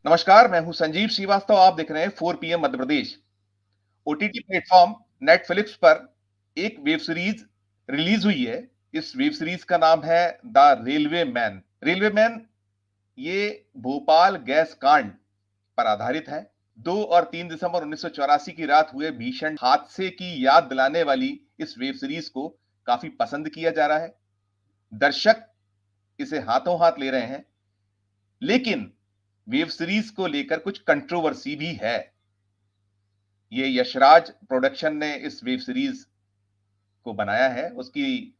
नमस्कार, मैं हूं संजीव श्रीवास्तव। आप देख रहे हैं 4 PM Madhya Pradesh. OTT platform Netflix पर एक वेब सीरीज रिलीज हुई है। इस वेब सीरीज का नाम है the railway man. Railway man ये भोपाल गैस कांड पर आधारित है। 2 और 3 दिसंबर 1984 की रात हुए भीषण हादसे की याद दिलाने वाली इस वेब सीरीज को काफी पसंद किया जा रहा है। दर्शक इसे हाथों हाथ ले रहे हैं, लेकिन वेब सीरीज को लेकर कुछ कंट्रोवर्सी भी है। ये यशराज प्रोडक्शन ने इस वेब सीरीज को बनाया है, उसकी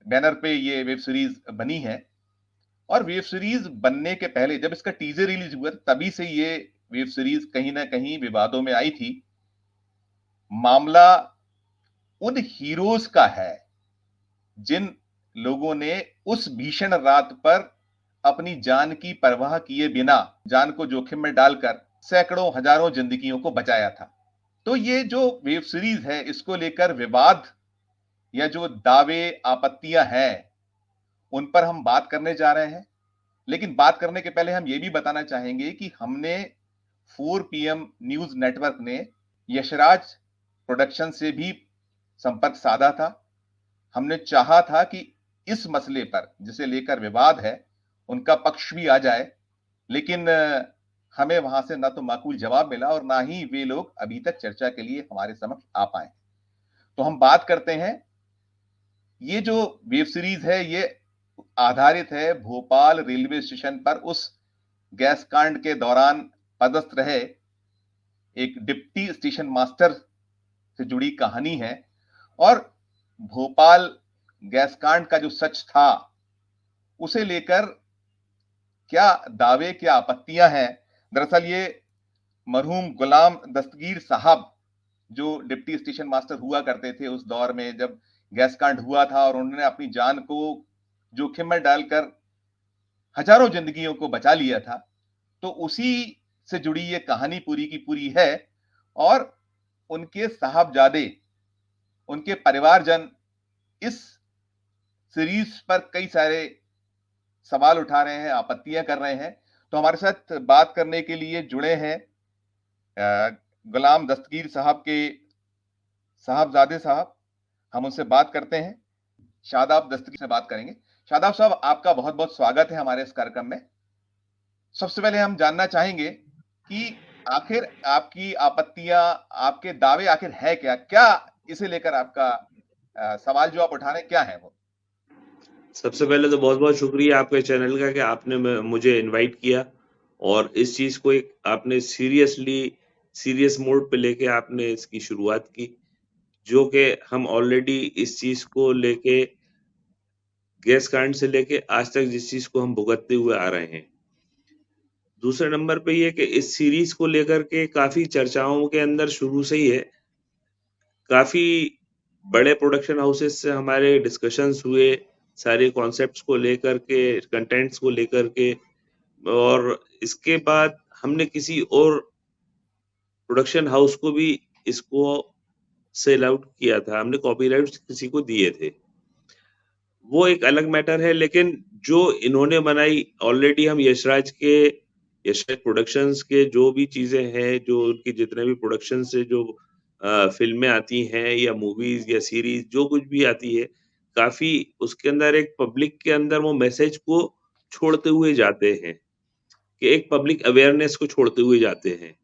बैनर पे ये वेब सीरीज बनी है। और वेब सीरीज बनने के पहले जब इसका टीजर रिलीज हुआ तभी से ये वेब सीरीज कहीं ना कहीं विवादों में आई थी। मामला उन हीरोज का है जिन लोगों ने उस भीषण रात पर अपनी जान की परवाह किए बिना जान को जोखिम में डालकर सैकड़ों हजारों जिंदगियों को बचाया था। तो ये जो वेब सीरीज है इसको लेकर विवाद या जो दावे आपत्तियां हैं उन पर हम बात करने जा रहे हैं। लेकिन बात करने के पहले हम ये भी बताना चाहेंगे कि हमने 4 पीएम न्यूज नेटवर्क ने यशराज प्रोडक्शन से भी संपर्क साधा था। हमने चाहा था कि इस मसले पर जिसे लेकर विवाद है उनका पक्ष भी आ जाए, लेकिन हमें वहां से ना तो माकूल जवाब मिला और ना ही वे लोग अभी तक चर्चा के लिए हमारे समक्ष आ पाए। तो हम बात करते हैं, ये जो वेब सीरीज है ये आधारित है भोपाल रेलवे स्टेशन पर उस गैस कांड के दौरान पदस्थ रहे एक डिप्टी स्टेशन मास्टर से जुड़ी कहानी है। और भोपाल गैस कांड का जो सच था उसे लेकर क्या दावे, क्या आपत्तियां हैं। दरअसल ये मरहूम गुलाम दस्तगीर साहब जो डिप्टी स्टेशन मास्टर हुआ करते थे उस दौर में जब गैस कांड हुआ था और उन्होंने अपनी जान को जोखिम में डालकर हजारों जिंदगियों को बचा लिया था, तो उसी से जुड़ी ये कहानी पूरी की पूरी है। और उनके साहबजादे, उनके परिवारजन इस सीरीज पर कई सारे सवाल उठा रहे हैं, आपत्तियां कर रहे हैं। तो हमारे साथ बात करने के लिए जुड़े हैं गुलाम दस्तगीर साहब के साहबजादे साहब। हम उनसे बात करते हैं। शादाब दस्तगीर से बात करेंगे। शादाब साहब, आपका बहुत बहुत स्वागत है हमारे इस कार्यक्रम में। सबसे पहले हम जानना चाहेंगे कि आखिर आपकी आपत्तियां, आपके दावे आखिर है क्या, क्या इसे लेकर आपका सवाल जो आप उठा रहे हैं क्या है वो? सबसे पहले तो बहुत-बहुत शुक्रिया आपके चैनल का कि आपने मुझे इनवाइट किया और इस चीज़ को एक आपने सीरियस मोड पे लेके आपने इसकी शुरुआत की, जो कि हम ऑलरेडी इस चीज़ को लेके गैस कांड से लेके आज तक जिस चीज़ को हम भुगतते हुए आ रहे हैं। दूसरे नंबर पे ये कि इस सीरीज़ को लेकर के काफ़ी चर्चाओं के अंदर शुरू से ही है। काफ़ी बड़े प्रोडक्शन हाउसेस से हमारे डिस्कशंस हुए, सारे कॉन्सेप्ट्स को लेकर के, कंटेंट्स को लेकर के और इसके बाद हमने किसी और प्रोडक्शन हाउस को भी इसको सेल आउट किया था, हमने कॉपीराइट्स किसी को दिए थे। वो एक अलग मैटर है, लेकिन जो इन्होंने बनाई ऑलरेडी हम यशराज प्रोडक्शंस के जो भी चीज़ें हैं, जो उनके जितने भी प्रोडक्शन से जो फ़िल्में आती हैं या मूवीज़ या सीरीज़ जो कुछ भी आती है, काफ़ी उसके अंदर एक पब्लिक के अंदर वो मैसेज को छोड़ते हुए जाते हैं, कि एक पब्लिक अवेयरनेस को छोड़ते हुए जाते हैं।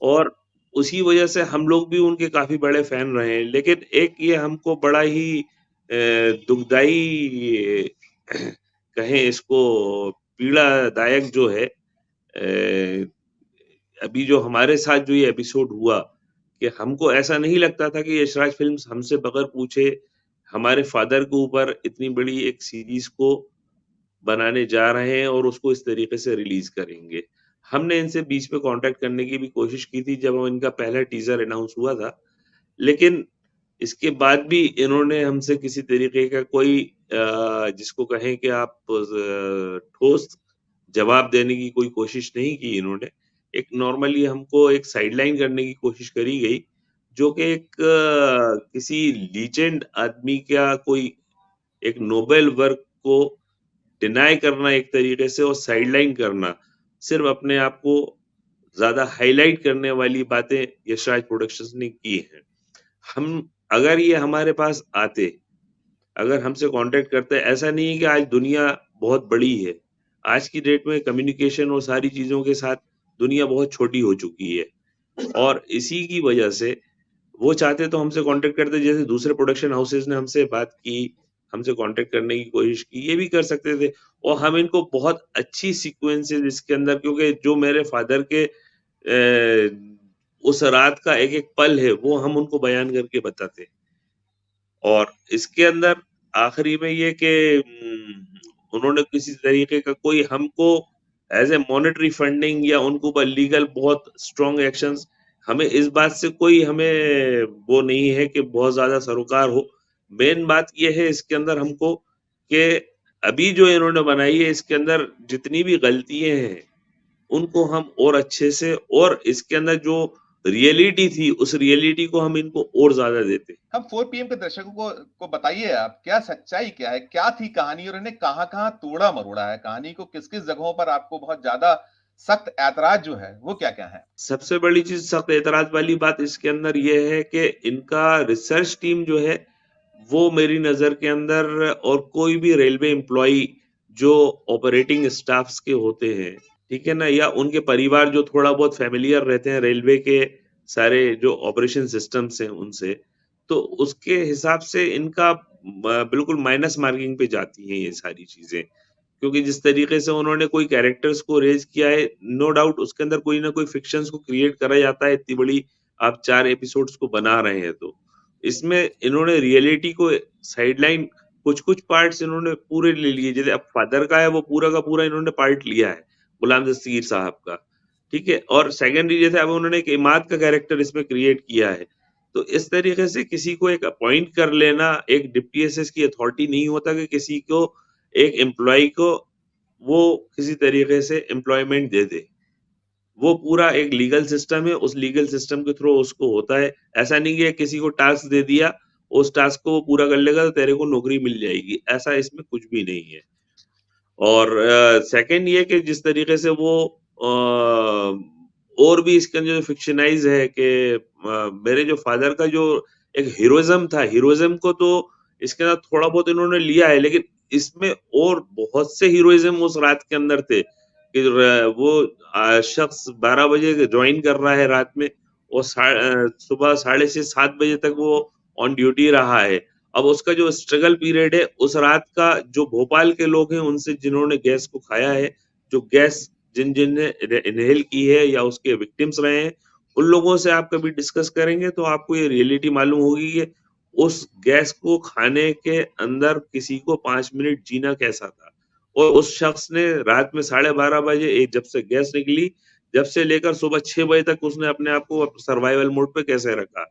और उसी वजह से हम लोग भी उनके काफ़ी बड़े फ़ैन रहे हैं। लेकिन एक ये हमको बड़ा ही दुखदाई कहें इसको पीड़ादायक जो है अभी जो हमारे साथ जो ये एपिसोड हुआ कि हमको ऐसा नहीं लगता था कि यशराज फ़िल्म्स हमसे बगैर पूछे हमारे फ़ादर के ऊपर इतनी बड़ी एक सीरीज़ को बनाने जा रहे हैं और उसको इस तरीके से रिलीज़ करेंगे। हमने इनसे बीच में कॉन्टैक्ट करने की भी कोशिश की थी जब इनका पहला टीज़र अनाउंस हुआ था। लेकिन इसके बाद भी इन्होंने हमसे किसी तरीके का कोई जिसको कहें कि आप ठोस जवाब देने की कोई कोशिश नहीं की इन्होंने। एक नॉर्मली हमको एक साइडलाइन करने की कोशिश करी गई, जो कि एक किसी लीजेंड आदमी का कोई एक नोबेल वर्क को डिनाय करना एक तरीके से और साइडलाइन करना। सिर्फ़ अपने आप को ज़्यादा हाइलाइट करने वाली बातें यशराज प्रोडक्शंस ने की हैं। हम अगर ये हमारे पास आते, अगर हमसे कॉन्टैक्ट करते, ऐसा नहीं है कि आज दुनिया बहुत बड़ी है। आज की डेट में कम्युनिकेशन और सारी चीज़ों के साथ दुनिया बहुत छोटी हो चुकी है और इसी की वजह से वो चाहते तो हमसे कॉन्टैक्ट करते, जैसे दूसरे प्रोडक्शन हाउसेज़ ने हमसे बात की, हमसे कॉन्टैक्ट करने की कोशिश की, ये भी कर सकते थे और हम इनको बहुत अच्छी सीक्वेंसेज़ इसके अंदर, क्योंकि जो मेरे फ़ादर के उस रात का एक-एक पल है, वो हम उनको बयान करके बताते। और इसके अंदर आखिरी में ये कि उन्होंने किसी तरीके का कोई हमको एज़ ए मॉनेटरी फंडिंग या उनके ऊपर लीगल बहुत स्ट्रॉन्ग एक्शंस, हमें इस बात से कोई हमें वो नहीं है कि बहुत ज़्यादा सरोकार हो। मेन बात ये है इसके अंदर हमको कि अभी जो इन्होंने बनाई है, इसके अंदर जितनी भी गलतियाँ हैं, उनको हम और अच्छे से, और इसके अंदर जो रियलिटी थी, उस रियलिटी को हम इनको और ज़्यादा देते। हम 4 पीएम के दर्शकों को बताइए आप, क्या सच्चाई क्या है? क्या थी कहानी और इन्हें कहाँ-कहाँ तोड़ा-मरोड़ा है? कहानी को किस-किस जगहों पर आपको बहुत ज़्यादा सख्त ऐतराज़ जो है, वो क्या-क्या है? सबसे बड़ी चीज़, सख्त ऐतराज़ वाली बात इसके अंदर ये है कि इनका रिसर्च टीम जो है, वो मेरी नज़र के अंदर, और कोई भी रेलवे एम्प्लॉयी जो ऑपरेटिंग स्टाफ्स के होते हैं, ठीक है ना? या उनके परिवार जो थोड़ा बहुत फ़ैमिलियर रहते हैं रेलवे के सारे जो ऑपरेशन सिस्टम्स हैं उनसे, तो उसके हिसाब से इनका बिल्कुल माइनस मार्किंग पे जाती हैं ये सारी चीज़ें। क्योंकि जिस तरीके से उन्होंने कोई कैरेक्टर्स को रेज़ किया है, नो डाउट उसके अंदर कोई ना कोई फ़िक्शंस को क्रिएट करा जाता है, इतनी बड़ी आप 4 एपिसोड्स को बना रहे हैं तो। इसमें इन्होंने रियलिटी को साइडलाइन, कुछ-कुछ पार्ट्स इन्होंने पूरे ले लिए, जैसे अब फादर का है वो पूरा का पूरा इन्होंने पार्ट लिया है, गुलाम दस्तगीर साहब का, ठीक है? और सेकेंडरी जैसे अब उन्होंने एक इमाद का कैरेक्टर इसमें क्रिएट किया है। तो इस तरीके से किसी को एक अपॉइंट कर लेना, एक डिप्टी एसएस की अथॉरिटी नहीं होता कि किसी को, एक एम्प्लॉयी को वो किसी तरीके से एम्प्लॉयमेंट दे दे। वो पूरा एक लीगल सिस्टम है, उस लीगल सिस्टम के थ्रू उसको होता है। ऐसा नहीं कि किसी को टास्क दे दिया, उस टास्क को वो पूरा कर लेगा तो तेरे को नौकरी मिल जाएगी, ऐसा इसमें कुछ भी नहीं है। और सेकंड ये कि जिस तरीके से वो और भी इसके अंदर जो फ़िक्शनाइज़ है कि मेरे जो फ़ादर का जो एक हीरोइज़्म था, हीरोइज़्म को तो इसके अंदर थोड़ा बहुत इन्होंने लिया है, लेकिन इसमें और बहुत से हीरोइज़्म उस रात के अंदर थे कि वो शख्स 12 बजे जॉइन कर रहा है रात में और सुबह साढ़े 6-7 बजे तक वो ऑन ड्यूटी रहा है। अब उसका जो स्ट्रगल पीरियड है, उस रात का जो भोपाल के लोग हैं, उनसे जिन्होंने गैस को खाया है, जो गैस जिन-जिन ने इन्हेल की है या उसके विक्टिम्स रहे हैं, उन लोगों से आप कभी डिस्कस करेंगे तो आपको ये रियलिटी मालूम होगी कि उस गैस को खाने के अंदर किसी को 5 मिनट जीना कैसा था। और उस शख्स ने रात में 12:30 बजे जब से गैस निकली, जब से लेकर सुबह 6 बजे तक उसने अपने आप को सर्वाइवल मोड पे कैसे रखा।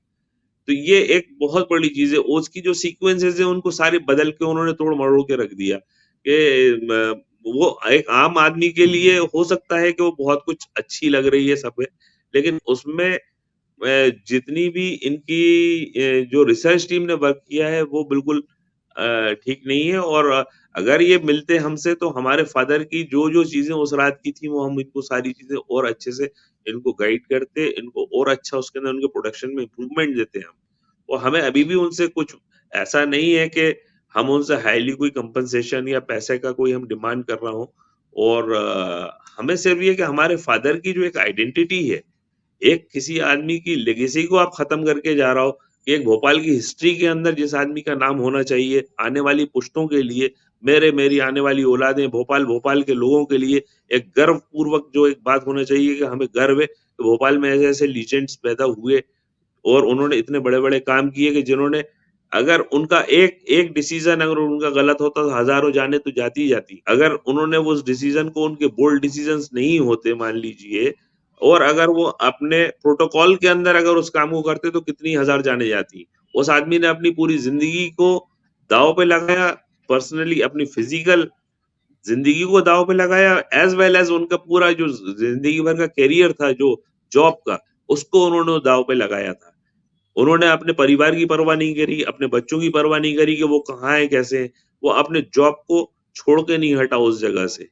तो ये एक बहुत बड़ी चीज़ है। उसकी जो सीक्वेंसेज़ हैं उनको सारे बदल के उन्होंने तोड़-मरोड़ के रख दिया कि वो एक आम आदमी के लिए हो सकता है कि वो बहुत कुछ अच्छी लग रही है सब है, लेकिन उसमें जितनी भी इनकी जो रिसर्च टीम ने वर्क किया है वो बिल्कुल ठीक नहीं है। और अगर ये मिलते हमसे तो हमारे फादर की जो-जो चीज़ें उस रात की थी वो हम इनको सारी चीज़ें और अच्छे से इनको गाइड करते, इनको और अच्छा उसके अंदर उनके प्रोडक्शन में इम्प्रूवमेंट देते हम। और हमें अभी भी उनसे कुछ ऐसा नहीं है कि हम उनसे हाईली कोई कंपनसेशन या पैसे का कोई हम डिमांड कर रहा हो। और हमें सिर्फ ये है कि हमारे फादर की जो एक आइडेंटिटी है, एक किसी आदमी की लेगेसी को आप खत्म करके जा रहा हो, कि एक भोपाल की हिस्ट्री के अंदर जिस आदमी का नाम होना चाहिए, आने वाली पुश्तों के लिए, मेरी आने वाली औलादें, भोपाल के लोगों के लिए एक गर्वपूर्वक जो एक बात होना चाहिए कि हमें गर्व है कि भोपाल में ऐसे-ऐसे लीजेंड्स पैदा हुए और उन्होंने इतने बड़े-बड़े काम किए कि जिन्होंने, अगर उनका एक एक डिसीज़न अगर उनका गलत होता तो हज़ारों जानें तो जाती ही जाती। अगर उन्होंने वो उस डिसीज़न को, उनके बोल्ड डिसीज़न्स नहीं होते मान लीजिए, और अगर वो अपने प्रोटोकॉल के अंदर अगर उस काम को करते तो कितनी हज़ार जानें जाती। उस आदमी ने अपनी पूरी ज़िंदगी को दाँव पे लगाया, पर्सनली अपनी फ़िज़िकल ज़िंदगी को दाँव पे लगाया, एज़ वेल एज़ उनका पूरा जो ज़िंदगी भर का करियर था जो जॉब का, उसको उन्होंने दाँव पे लगाया था। उन्होंने अपने परिवार की परवाह नहीं करी, अपने बच्चों की परवाह नहीं करी कि वो कहाँ हैं, कैसे हैं। वो अपने जॉब को छोड़ के नहीं हटा उस जगह से।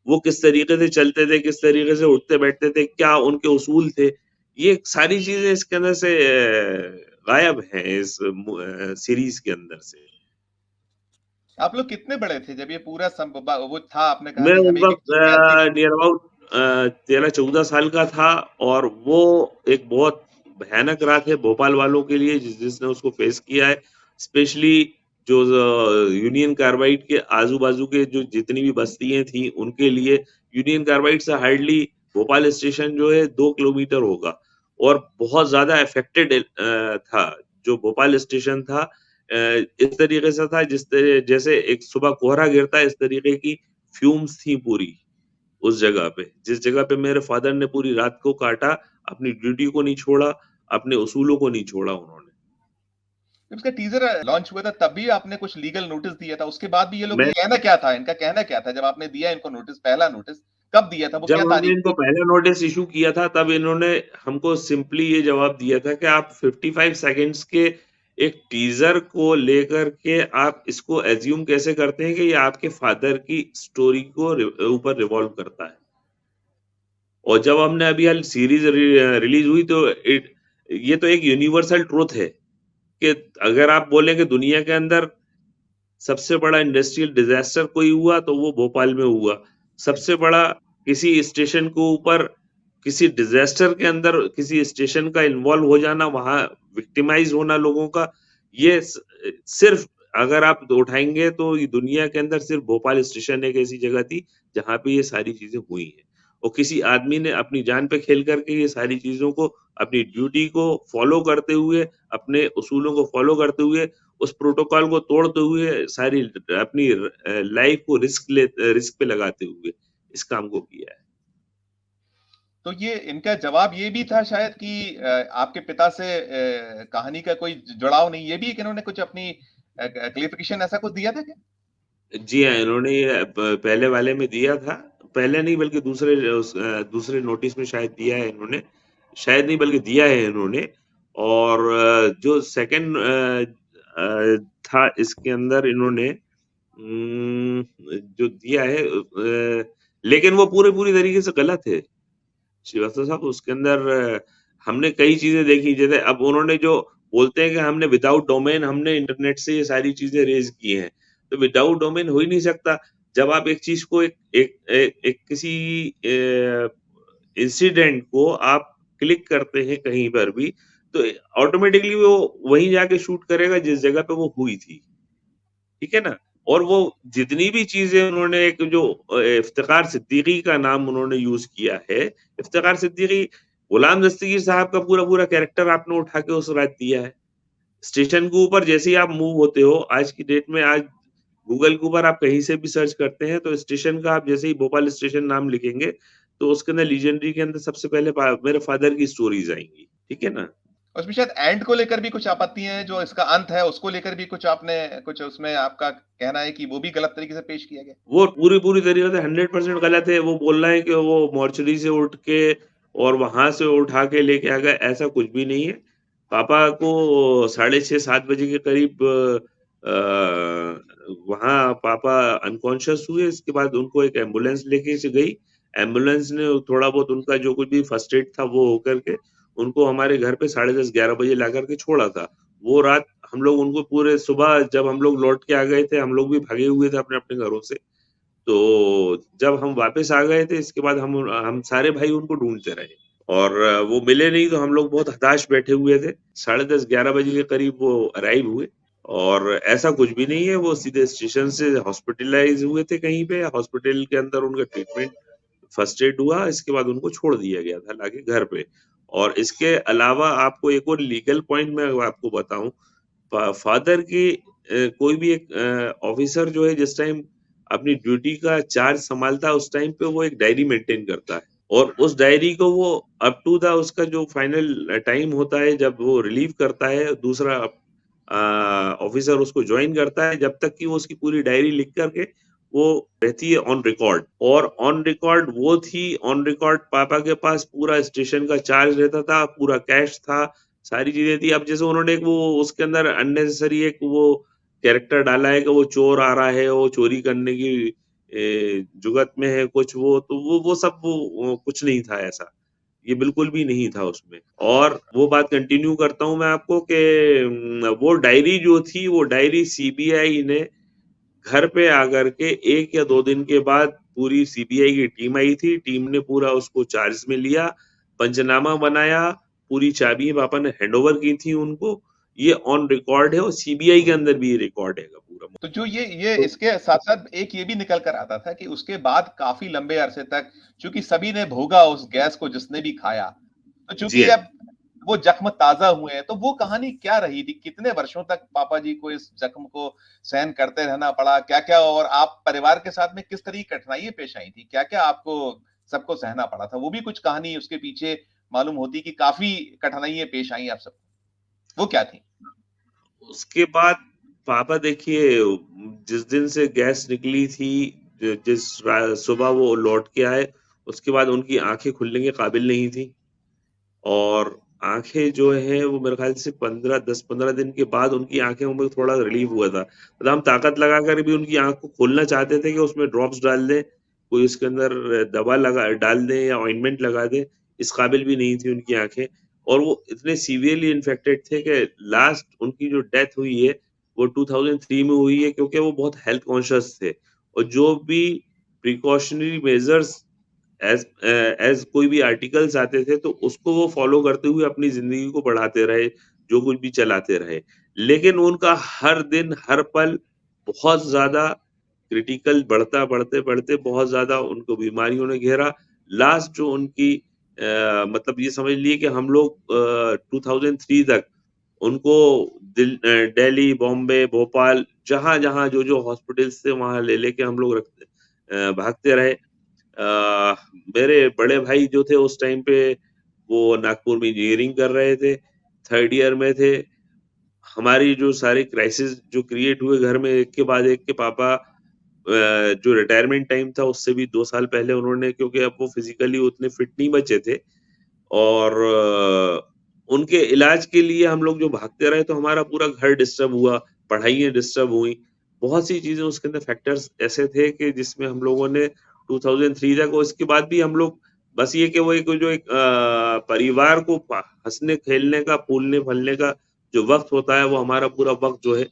वो किस तरीके से चलते थे, किस तरीके से उठते-बैठते थे, क्या उनके उसूल थे, ये सारी चीज़ें इसके अंदर से गायब हैं इस सीरीज़ के अंदर से। आप लोग कितने बड़े थे जब ये पूरा वो था, आपने कहा मैं कि उस हमें एक वक़्त ऐतिहासिक। नियर अबाउट 13-14 साल का था और वो एक बहुत भयानक रात है भोपाल वालों के लिए जिसने उसको फेस किया है। स्पेशली जो यूनियन कार्बाइड के आजू-बाजू के जो जितनी भी बस्तियाँ थी उनके लिए यूनियन कार्बाइड से हार्डली भोपाल स्टेशन जो है 2 किलोमीटर होगा और बहुत ज़्यादा अफेक्टेड था। जो भोपाल स्टेशन था इस तरीके से था जैसे एक सुबह कोहरा गिरता है इस तरीके की फ्यूम्स थी पूरी उस जगह पे। जिस जगह पे मेरे फ़ादर ने पूरी रात को काटा, अपनी ड्यूटी को नहीं छोड़ा, अपने उसूलों को नहीं छोड़ा उन्होंने। जब इसका टीज़र लॉन्च हुआ था तब भी आपने कुछ लीगल नोटिस दिया था, उसके बाद भी ये लोग मैं कहना क्या था? इनका कहना क्या था? जब आपने दिया इनको नोटिस, पहला नोटिस, कब दिया था? वो जब क्या हमने तारीख इनको थी? पहला नोटिस इश्यू किया था तब इन्होंने हमको सिंपली ये जवाब दिया था कि आप 55 सेकंड्स के एक टीज़र को लेकर के आप इसको अज़्यूम कैसे करते हैं कि ये आपके फ़ादर की स्टोरी को ऊपर रिवॉल्व करता है। और जब हमने अभी हाल सीरीज़ रिलीज़ हुई तो ये तो एक यूनिवर्सल ट्रुथ है कि अगर आप बोलें कि दुनिया के अंदर सबसे बड़ा इंडस्ट्रियल डिज़ास्टर कोई हुआ तो वो भोपाल में हुआ। सबसे बड़ा किसी स्टेशन के ऊपर किसी डिज़ास्टर के अंदर किसी स्टेशन का इन्वॉल्व हो जाना, वहाँ विक्टिमाइज़ होना लोगों का, ये सिर्फ़ अगर आप उठाएँगे तो ये दुनिया के अंदर सिर्फ़ भोपाल स्टेशन एक ऐसी जगह थी, जहाँ पे ये सारी चीज़ें हुई हैं। और किसी आदमी ने अपनी जान पे खेल करके ये सारी चीज़ों को अपनी ड्यूटी को फ़ॉलो करते हुए, अपने उसूलों को फ़ॉलो करते हुए उस प्रोटोकॉल को तोड़ते हुए सारी अपनी लाइफ को रिस्क पे लगाते हुए इस काम को किया है। तो ये इनका जवाब ये भी था शायद कि आपके पिता से कहानी का कोई जुड़ाव नहीं, ये भी कि इन्होंने कुछ अपनी क्लेरिफिकेशन ऐसा कुछ दिया था क्या? जी हाँ, इन्होंने ये पहले वाले में दिया था। पहले नहीं बल्कि दूसरे नोटिस में शायद दिया है इन्होंने। शायद नहीं बल्कि दिया है इन्होंने और जो सेकंड था इसके अंदर इन्होंने जो दिया है लेकिन वो पूरी तरीके से गलत है। श्रीवास्तव साहब उसके अंदर हमने कई चीज़ें देखी जैसे अब उन्होंने जो बोलते हैं कि हमने विदाउट डोमेन हमने इंटरनेट से ये सारी चीज़ें रेज़ की हैं। तो विदाउट डोमेन हो ही नहीं सकता। जब आप एक चीज़ को एक एक ए एक किसी इंसिडेंट को आप क्लिक करते हैं कहीं पर भी, तो ऑटोमैटिकली वो वहीं जाके शूट करेगा जिस जगह पे वो हुई थी। ठीक है ना? और वो जितनी भी चीज़ें उन्होंने एक जो इफ्तिख़ार सिद्दीकी का नाम उन्होंने यूज़ किया है, इफ्तिख़ार सिद्दीकी गुलाम दस्तगीर साहब का पूरा-पूरा कैरेक्टर आपने उठा के उस रात दिया है। स्टेशन के ऊपर जैसे ही आप मूव होते हो, आज की डेट में आज गूगल के ऊपर आप कहीं से भी सर्च करते हैं, तो स्टेशन का आप जैसे ही भोपाल स्टेशन नाम लिखेंगे, तो उसके अंदर लीजेंडरी के अंदर सबसे पहले मेरे फ़ादर की स्टोरीज़ आएँगी। ठीक है ना? उसमें शायद एंड को लेकर भी कुछ आपत्ति है, जो इसका अंत है, उसको लेकर भी कुछ आपने कुछ उसमें आपका कहना है कि वो भी गलत तरीके से पेश किया गया? वो पूरी तरीके से 100% गलत है। वो बोल रहे हैं कि वो मॉर्चरी से उठ के और वहाँ से उठा के लेके आ गए, ऐसा कुछ भी नहीं है। पापा को साढ़े 6-7 बजे के करीब वहाँ पापा अनकॉन्शियस हुए, इसके बाद उनको एक एम्बुलेंस लेके से गई। एम्बुलेंस ने थोड़ा बहुत उनका जो कुछ भी फर्स्ट एड था वो हो कर के उनको हमारे घर पे साढ़े 10-11 बजे ला कर के छोड़ा था। वो रात हम लोग उनको पूरे सुबह जब हम लोग लौट के आ गए थे, हम लोग भी भागे हुए थे अपने-अपने घरों से। तो जब हम वापस आ गए थे इसके बाद हम सारे भाई उनको ढूँढते रहे और वो मिले नहीं तो हम लोग बहुत हताश बैठे हुए थे। साढ़े 10-11 बजे के करीब वो अराइव हुए और ऐसा कुछ भी नहीं है, वो सीधे स्टेशन से हॉस्पिटलाइज़ हुए थे कहीं पे, हॉस्पिटल के अंदर उनका ट्रीटमेंट फर्स्ट एड हुआ, इसके बाद उनको छोड़ दिया गया था लाके घर पे। और इसके अलावा आपको एक और लीगल पॉइंट मैं आपको बताऊँ फादर की कोई भी एक ऑफिसर जो है जिस टाइम अपनी ड्यूटी का चार्ज संभालता है उस टाइम पे वो एक डायरी मेंटेन करता है और उस डायरी को वो अप टू द उसका जो फाइनल टाइम होता है जब वो रिलीव करता है दूसरा ऑफिसर उसको ज्वाइन करता है जब तक कि वो उसकी पूरी डायरी लिख करके वो रहती है ऑन रिकॉर्ड और ऑन रिकॉर्ड वो थी ऑन रिकॉर्ड पापा के पास पूरा स्टेशन का चार्ज रहता था पूरा कैश था सारी चीज़ें थी। अब जैसे उन्होंने एक वो उसके अंदर अननेसेसरी एक वो कैरेक्टर डाला है कि वो चोर आ रहा है, वो चोरी करने की जुगत में है कुछ वो, तो वो सब वो कुछ नहीं था ऐसा। ये बिल्कुल भी नहीं था उसमें। और वो बात कंटिन्यू करता हूँ मैं आपको कि वो डायरी जो थी, वो डायरी सीबीआई ने घर पे आकर के 1 या 2 दिन के बाद पूरी सीबीआई की टीम आई थी। टीम ने पूरा उसको चार्ज में लिया, पंचनामा बनाया, पूरी चाबियाँ पापा ने हैंडओवर की थी उनको। ये ऑन रिकॉर्ड है और सीबीआई के अंदर भी ये रिकॉर्ड हैगा पूरा। तो जो ये तो इसके साथ-साथ एक ये भी निकल कर आता था कि उसके बाद काफ़ी लंबे अरसे तक चूँकि सभी ने भोगा उस गैस को जिसने भी खाया, तो जी चूँकि हाँ। अब वो ज़ख्म ताज़ा हुए हैं, तो वो कहानी क्या रही थी? कितने वर्षों तक पापा जी को इस ज़ख्म को सहन करते रहना पड़ा? क्या-क्या और आप परिवार के साथ में किस तरह की कठिनाइयाँ पेश आई थी? क्या-क्या आपको सबको सहना पड़ा था? वो भी कुछ कहानी उसके पीछे मालूम होती कि काफ़ी कठिनाइयाँ पेश आई आप सबको, वो क्या थी? उसके बाद पापा देखिए, जिस दिन से गैस निकली थी, जिस सुबह वो लौट के आए, उसके बाद उनकी आंखें खुलने के काबिल नहीं थी। और आंखें जो है वो मेरे ख्याल से 10-15 दिन के बाद उनकी आंखें में थोड़ा रिलीफ हुआ था। मतलब हम ताकत लगाकर भी उनकी आंख को खोलना चाहते थे कि उसमें ड्रॉप्स डाल दें, कोई उसके अंदर दवा लगा डाल दें या ऑइंटमेंट लगा दें, इस काबिल भी नहीं थी उनकी आंखें। और वो इतने सीवियरली इन्फेक्टेड थे कि लास्ट उनकी जो डेथ हुई है, वो 2003 में हुई है, क्योंकि वो बहुत हेल्थ कॉन्शियस थे। और जो भी प्रिकॉशनरी मेजर्स एज़ कोई भी आर्टिकल्स आते थे, तो उसको वो फ़ॉलो करते हुए अपनी ज़िंदगी को बढ़ाते रहे, जो कुछ भी चलाते रहे। लेकिन उनका हर दिन, हर पल बहुत ज़्यादा क्रिटिकल बढ़ते बहुत ज़्यादा उनको बीमारियों ने घेरा। लास्ट जो उनकी मतलब ये समझ लीजिए कि हम लोग 2003 तक उनको दिल्ली, बॉम्बे, भोपाल, जहाँ-जहाँ, जो-जो हॉस्पिटल्स थे, वहाँ ले लेके हम लोग भागते रहे। मेरे बड़े भाई जो थे उस टाइम पे, वो नागपुर में इंजीनियरिंग कर रहे थे, 3rd ईयर में थे। हमारी जो सारे क्राइसिस जो क्रिएट हुए घर में, एक के बाद एक के पापा जो रिटायरमेंट टाइम था उससे भी 2 साल पहले उन्होंने, क्योंकि अब वो फिज़िकली उतने फिट नहीं बचे थे। और उनके इलाज के लिए हम लोग जो भागते रहे, तो हमारा पूरा घर डिस्टर्ब हुआ, पढ़ाइयाँ डिस्टर्ब हुई। बहुत सी चीज़ें उसके अंदर फैक्टर्स ऐसे थे कि जिसमें हम लोगों ने 2003 तक, और इसके बाद भी हम लोग बस ये कि वो एक जो एक परिवार को हँसने-खेलने का, फूलने-फलने का जो वक़्त होता है, वो हमारा पूरा वक़्त जो है,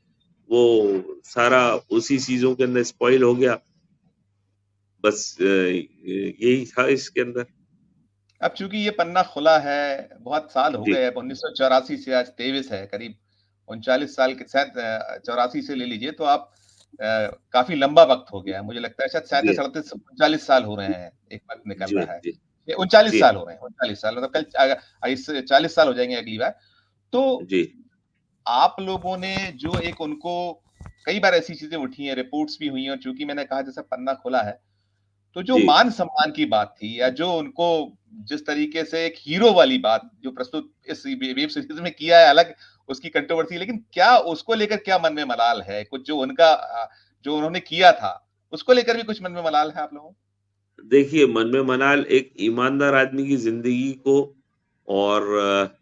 वो सारा उसी चीज़ों के अंदर स्पॉइल हो गया। बस यही था इसके अंदर। अब चूँकि ये पन्ना खुला है, बहुत साल हो जी, गए, अब 1984 से आज 23 है, करीब 39 साल के शायद 84 से ले लीजिए तो आप काफ़ी लंबा वक़्त हो गया है। मुझे लगता है शायद जी, 37-38 39 साल हो रहे हैं, एक वक़्त निकल जी, रहा है। जी, ये 39 जी साल हाँ, हो रहे हैं, 39 साल मतलब कल इससे 40 साल हो जाएँगे अगली बार। तो जी। आप लोगों ने जो एक उनको कई बार ऐसी चीज़ें उठी हैं, रिपोर्ट्स भी हुई हैं और चूँकि मैंने कहा जैसा पन्ना खुला है, तो जो जी, मान-सम्मान की बात थी या जो उनको जिस तरीके से एक हीरो वाली बात जो प्रस्तुत इस वेब सीरीज़ में किया है, अलग उसकी कंट्रोवर्सी लेकिन क्या उसको लेकर क्या मन में मलाल है? कुछ जो उनका जो उन्होंने किया था, उसको लेकर भी कुछ मन में मलाल है आप लोगों को? देखिए, मन में मनाल एक ईमानदार आदमी की ज़िंदगी को, और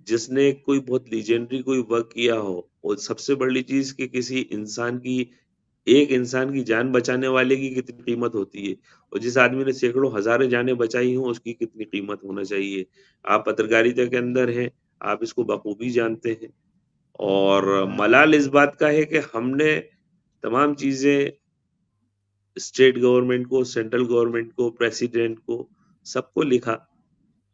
जिसने कोई बहुत लीजेंडरी कोई वर्क किया हो, और सबसे बड़ी चीज़ कि किसी इंसान की, एक इंसान की जान बचाने वाले की कितनी कीमत होती है, और जिस आदमी ने सैकड़ों हज़ारें जानें बचाई हों, उसकी कितनी कीमत होना चाहिए। आप पत्रकारिता के अंदर हैं, आप इसको बखूबी जानते हैं। और मलाल इस बात का है कि हमने तमाम चीज़ें स्टेट गवर्नमेंट को, सेंट्रल गवर्नमेंट को, प्रेसिडेंट को, सबको लिखा,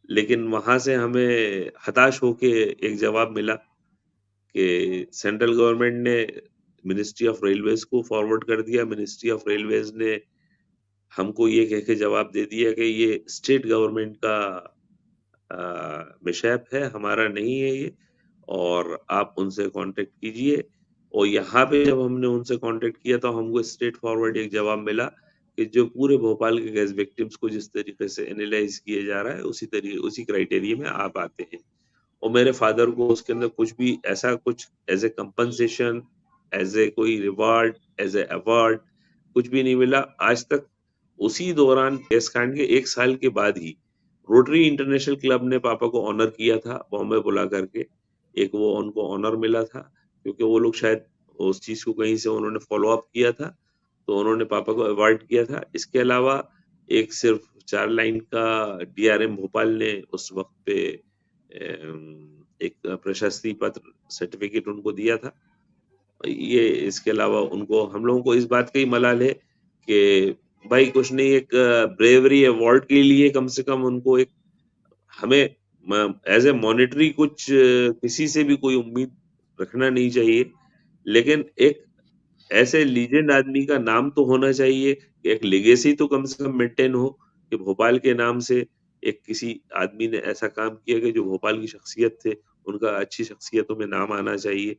लेकिन वहाँ से हमें हताश होके एक जवाब मिला कि सेंट्रल गवर्नमेंट ने मिनिस्ट्री ऑफ रेलवेज़ को फॉरवर्ड कर दिया। मिनिस्ट्री ऑफ रेलवेज़ ने हमको ये कह के जवाब दे दिया कि ये स्टेट गवर्नमेंट का मिशैप है, हमारा नहीं है ये, और आप उनसे कॉन्टैक्ट कीजिए। और यहाँ पे जब हमने उनसे कॉन्टैक्ट किया, तो हमको स्ट्रेट फॉरवर्ड एक जवाब मिला कि जो पूरे भोपाल के गैस विक्टिम्स को जिस तरीके से एनालाइज़ किया जा रहा है, उसी क्राइटेरिया में आप आते हैं। और मेरे फादर को उसके अंदर कुछ भी ऐसा कुछ as a compensation, as a कोई रिवार्ड, एज़ अ अवार्ड कुछ भी नहीं मिला। आज तक उसी दौरान गैस कांड के 1 साल के बाद ही रोटरी इंटरनेशनल क्लब ने पापा को ऑनर किया था बॉम्बे बुला करके। एक वो उनको ऑनर मिला था, क्योंकि वो लोग शायद उस चीज़ को कहीं से उन्होंने फ़ॉलो अप किया था। तो उन्होंने पापा को अवार्ड किया था। इसके अलावा एक सिर्फ 4 लाइन का डीआरएम भोपाल ने उस वक़्त पे एक प्रशस्ति पत्र सर्टिफ़िकेट उनको दिया था। ये इसके अलावा उनको हम लोगों को इस बात का ही मलाल है कि भाई कुछ नहीं, एक ब्रेवरी अवार्ड के लिए कम से कम उनको एक हमें एज़ ए मॉनेटरी कुछ किसी से भी कोई उम्मीद रखना नहीं चाहिए। लेकिन एक ऐसे लीजेंड आदमी का नाम तो होना चाहिए, कि एक लेगेसी तो कम से कम मेंटेन हो, कि भोपाल के नाम से एक किसी आदमी ने ऐसा काम किया कि जो भोपाल की शख्सियत थे, उनका अच्छी शख्सियतों में नाम आना चाहिए।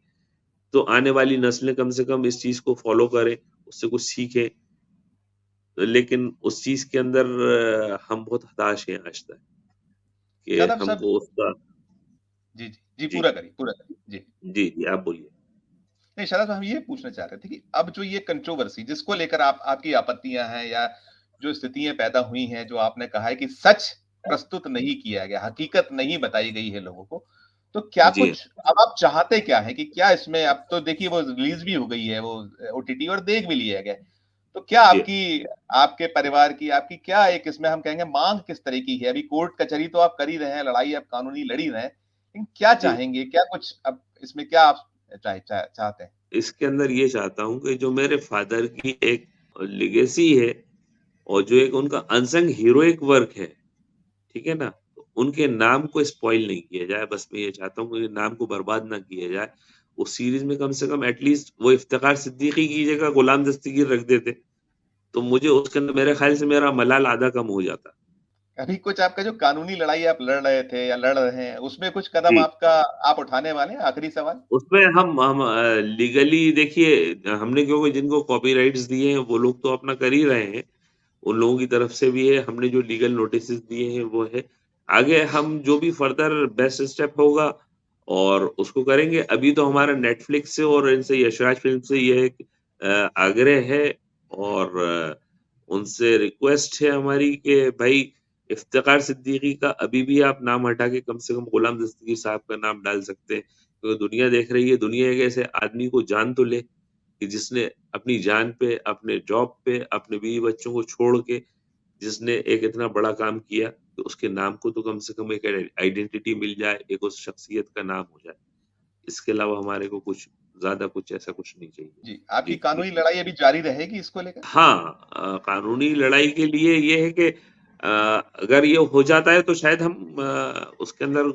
तो आने वाली नस्लें कम से कम इस चीज़ को फ़ॉलो करें, उससे कुछ सीखें। लेकिन उस चीज़ के अंदर हम बहुत हताश हैं आज तक, कि शादाब साहब, हमको उसका जी, जी, जी, जी, पूरा करिए, पूरा करिए। जी। जी, जी, आप बोलिए। नहीं, शादाब साहब, हम ये पूछना चाह रहे थे कि अब जो ये कंट्रोवर्सी जिसको लेकर आप आपकी आपत्तियाँ हैं या जो स्थितियाँ पैदा हुई हैं, जो आपने कहा है कि सच प्रस्तुत नहीं किया गया, हकीकत नहीं बताई गई है लोगों को, तो क्या जी, कुछ अब आप चाहते क्या हैं कि क्या इसमें अब तो देखिए वो रिलीज़ भी हो गई है वो ओटीटी और देख भी लिया गया है। तो क्या जी, आपकी आपके परिवार की आपकी क्या एक इसमें हम कहेंगे माँग किस तरह की है? अभी कोर्ट कचहरी तो आप कर ही रहे हैं, लड़ाई आप कानूनी लड़ ही रहे हैं, लेकिन क्या जी। चाहेंगे? क्या कुछ अब इसमें क्या आप चाहते हैं? इसके अंदर ये चाहता हूँ कि जो मेरे फ़ादर की एक लेगेसी है और जो एक उनका अनसंग हीरोइक वर्क है, ठीक है ना? उनके नाम को स्पॉइल नहीं किया जाए, बस मैं ये चाहता हूँ कि नाम को बर्बाद ना किया जाए। उस सीरीज़ में कम से कम एटलीस्ट वो इफ्तिख़ार सिद्दीकी की जगह गुलाम दस्तगीर रख देते, तो मुझे उसके अंदर मेरे ख़्याल से मेरा मलाल आधा कम हो जाता। अभी कुछ आपका जो कानूनी लड़ाई आप लड़ रहे थे या लड़ रहे हैं, उसमें कुछ कदम जी। आपका आप उठाने वाले हैं? आखिरी सवाल। उसमें हम लीगली देखिए, हमने क्योंकि जिनको कॉपीराइट्स दिए हैं, वो लोग तो अपना कर ही रहे हैं। उन लोगों की तरफ से भी है, हमने जो लीगल नोटिसेस दिए हैं वो है। आगे हम जो भी फर्दर बेस्ट स्टेप होगा और उसको करेंगे। अभी तो हमारा नेटफ्लिक्स से और इनसे यशराज फ़िल्म से ये एक आग्रह है और उनसे रिक्वेस्ट है हमारी कि भाई इफ्तिख़ार सिद्दीकी का अभी भी आप नाम हटा के कम से कम गुलाम दस्तगीर साहब का नाम डाल सकते हैं। क्योंकि दुनिया देख रही है, दुनिया एक ऐसे आदमी को जान तो ले कि जिसने अपनी जान पे, अपने जॉब पे, अपने बीवी-बच्चों को छोड़ के जिसने एक इतना बड़ा काम किया, तो उसके नाम को तो कम से कम एक आइडेंटिटी मिल जाए, एक उस शख्सियत का नाम हो जाए। इसके अलावा हमारे को कुछ ज़्यादा कुछ ऐसा कुछ नहीं चाहिए। जी, आपकी जी, कानूनी बिल्कुल। लड़ाई अभी जारी रहेगी इसको लेकर? हाँ, कानूनी लड़ाई के लिए ये है कि अगर ये हो जाता है तो शायद हम उसके अंदर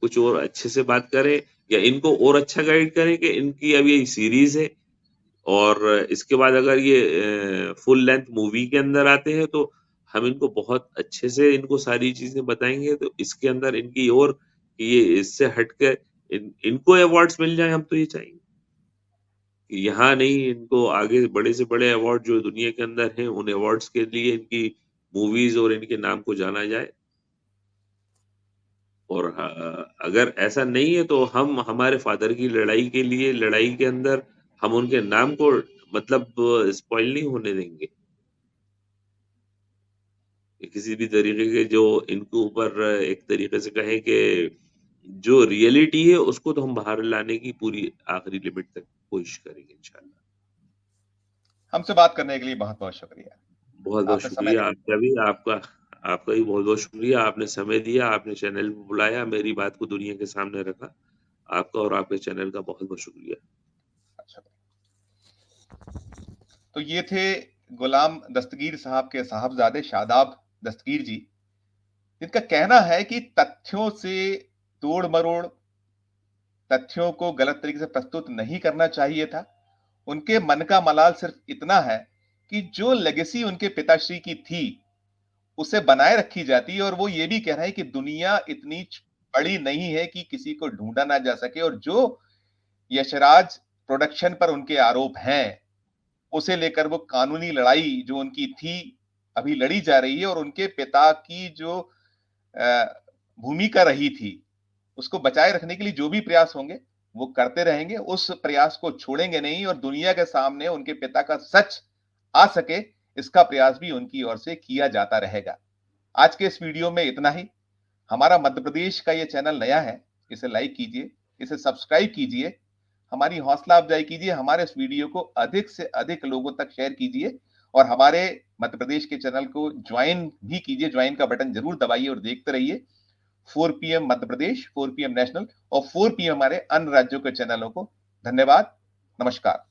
कुछ और अच्छे से बात करें या इनको और अच्छा गाइड करें कि इनकी अब ये सीरीज़ है और इसके बाद अगर ये फुल लेंथ मूवी के अंदर आते हैं तो हम इनको बहुत अच्छे से इनको सारी चीज़ें बताएँगे, तो इसके अंदर इनकी और ये इससे हट के इनको अवार्ड्स मिल जाएँ, हम तो ये चाहेंगे। कि यहाँ नहीं, इनको आगे बड़े से बड़े अवार्ड जो दुनिया के अंदर हैं, उन अवार्ड्स के लिए इनकी मूवीज़ और इनके नाम को जाना जाए और अगर ऐसा नहीं है तो हम हमारे फ़ादर की लड़ाई के लिए लड़ाई के अंदर हम उनके नाम को मतलब स्पॉइल नहीं होने देंगे। कि किसी भी तरीके के जो इनके ऊपर एक तरीके से कहें कि जो रियलिटी है उसको तो हम बाहर लाने की पूरी आखिरी लिमिट तक कोशिश करेंगे इंशाल्लाह। हमसे बात करने के लिए बहुत-बहुत शुक्रिया। बहुत-बहुत आपने समय शुक्रिया दिया। आपका भी, आपका आपका भी बहुत-बहुत शुक्रिया, आपने समय दिया, आपने चैनल पे बुलाया, मेरी बात को दुनिया के सामने रखा। आपका और आपके चैनल का बहुत-बहुत शुक्रिया। अच्छा, तो ये थे गुलाम दस्तगीर साहब के साहबजादे शादाब दस्तगीर जी, जिनका कहना है कि तथ्यों से तोड़-मरोड़, तथ्यों को गलत तरीके से प्रस्तुत नहीं करना चाहिए था। उनके मन का मलाल सिर्फ इतना है कि जो लेगेसी उनके पिताश्री की थी, उसे बनाए रखी जाती और वो ये भी कह रहे हैं कि दुनिया इतनी बड़ी नहीं है कि किसी को ढूँढा ना जा सके और जो यशराज प्रोडक्शन पर उनके आरोप हैं, उसे लेकर वो कानूनी लड़ाई जो उनकी थी, अभी लड़ी जा रही है और उनके पिता की जो अ, भूमिका रही थी, उसको बचाए रखने के लिए जो भी प्रयास होंगे, वो करते रहेंगे। उस प्रयास को छोड़ेंगे नहीं और दुनिया के सामने उनके पिता का सच आ सके, इसका प्रयास भी उनकी ओर से किया जाता रहेगा। आज के इस वीडियो में इतना ही। हमारा मध्य प्रदेश का ये चैनल नया है, इसे लाइक कीजिए, इसे सब्सक्राइब कीजिए। हमारी हौसला अफ़ज़ाई कीजिए, हमारे इस वीडियो को अधिक से अधिक लोगों तक शेयर कीजिए और हमारे मध्य प्रदेश के चैनल को जॉइन भी कीजिए, जॉइन का बटन ज़रूर दबाइए और देखते रहिए। 4 PM Madhya Pradesh, 4 PM national और 4 पीएम हमारे अन्य राज्यों के चैनलों को। धन्यवाद, नमस्कार।